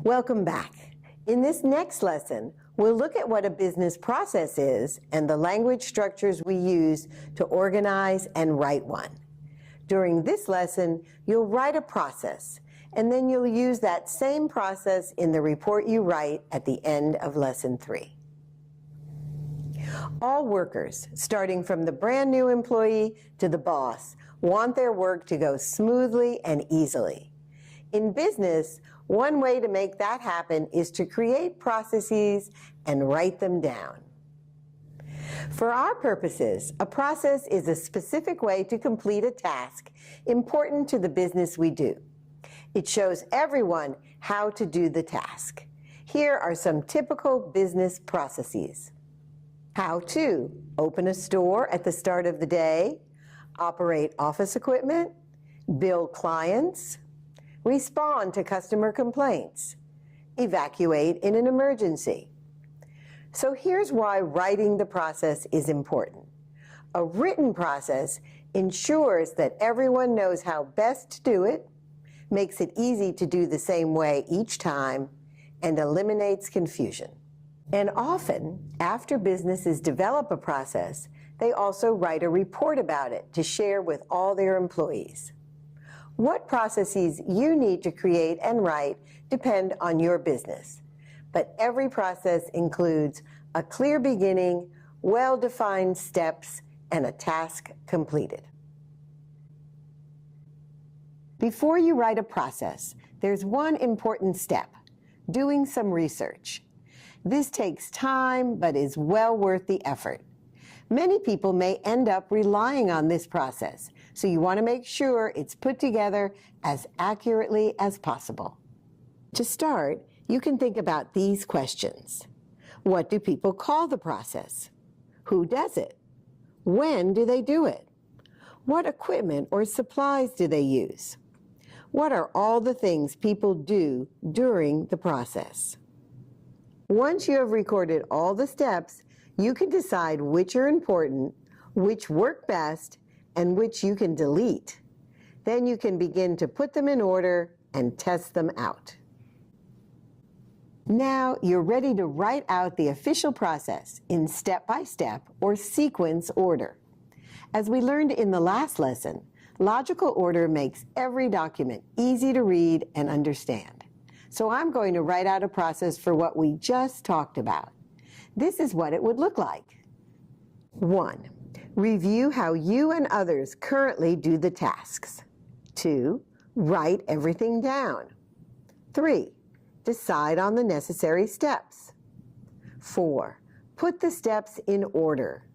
Welcome back. In this next lesson, we'll look at what a business process is and the language structures we use to organize and write one. During this lesson, you'll write a process, and then you'll use that same process in the report you write at the end of Lesson 3. All workers, starting from the brand new employee to the boss, want their work to go smoothly and easily. In business, one way to make that happen is to create processes and write them down. For our purposes, a process is a specific way to complete a task important to the business we do. It shows everyone how to do the task. Here are some typical business processes. How to open a store at the start of the day, operate office equipment, bill clients, respond to customer complaints, evacuate in an emergency. So here's why writing the process is important. A written process ensures that everyone knows how best to do it, makes it easy to do the same way each time, and eliminates confusion. And often, after businesses develop a process, they also write a report about it to share with all their employees. What processes you need to create and write depend on your business, but every process includes a clear beginning, well-defined steps, and a task completed. Before you write a process, there's one important step: doing some research. This takes time, but is well worth the effort. Many people may end up relying on this process, so you want to make sure it's put together as accurately as possible. To start, you can think about these questions. What do people call the process? Who does it? When do they do it? What equipment or supplies do they use? What are all the things people do during the process? Once you have recorded all the steps, you can decide which are important, which work best, and which you can delete. Then you can begin to put them in order and test them out. Now you're ready to write out the official process in step-by-step or sequence order. As we learned in the last lesson, logical order makes every document easy to read and understand. So I'm going to write out a process for what we just talked about. This is what it would look like. 1. Review how you and others currently do the tasks. 2. Write everything down. 3. Decide on the necessary steps. 4. Put the steps in order.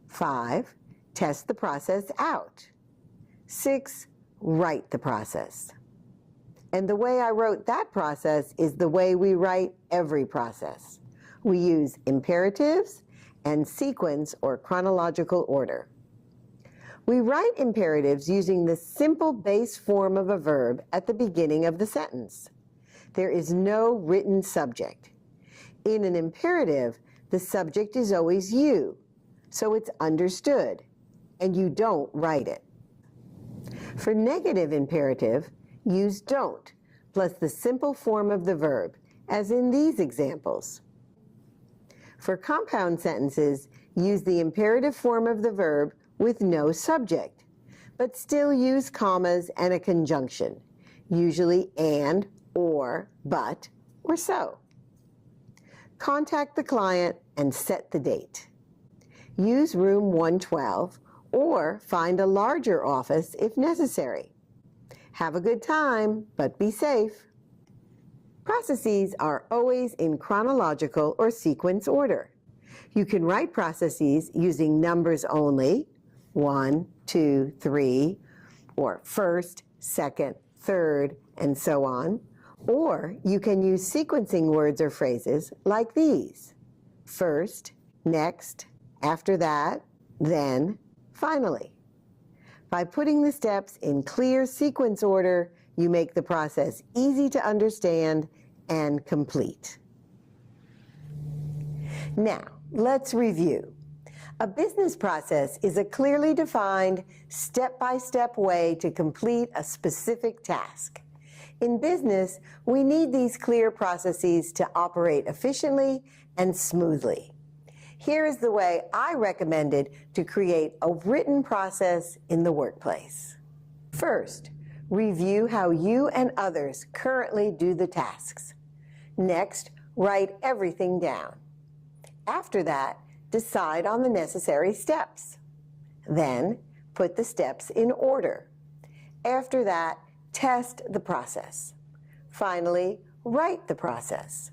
5. Test the process out. 6. Write the process. And the way I wrote that process is the way we write every process. We use imperatives and sequence or chronological order. We write imperatives using the simple base form of a verb at the beginning of the sentence. There is no written subject. In an imperative, the subject is always you, so it's understood, and you don't write it. For negative imperative, use don't, plus the simple form of the verb, as in these examples. For compound sentences, use the imperative form of the verb with no subject, but still use commas and a conjunction, usually and, or, but, or so. Contact the client and set the date. Use room 112 or find a larger office if necessary. Have a good time, but be safe. Processes are always in chronological or sequence order. You can write processes using numbers only, 1, 2, 3, or first, second, third, and so on. Or you can use sequencing words or phrases like these: first, next, after that, then, finally. By putting the steps in clear sequence order, you make the process easy to understand and complete. Now, let's review. A business process is a clearly defined, step-by-step way to complete a specific task. In business, we need these clear processes to operate efficiently and smoothly. Here is the way I recommended to create a written process in the workplace. First, review how you and others currently do the tasks. Next, write everything down. After that, decide on the necessary steps. Then, put the steps in order. After that, test the process. Finally, write the process.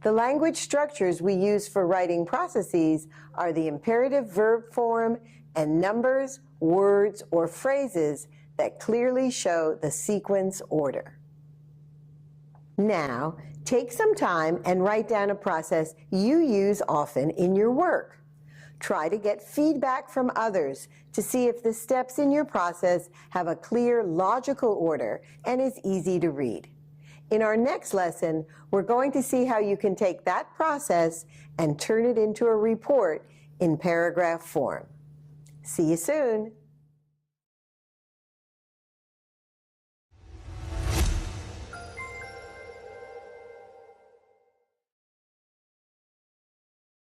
The language structures we use for writing processes are the imperative verb form and numbers, words, or phrases that clearly show the sequence order. Now, take some time and write down a process you use often in your work. Try to get feedback from others to see if the steps in your process have a clear logical order and is easy to read. In our next lesson, we're going to see how you can take that process and turn it into a report in paragraph form. See you soon.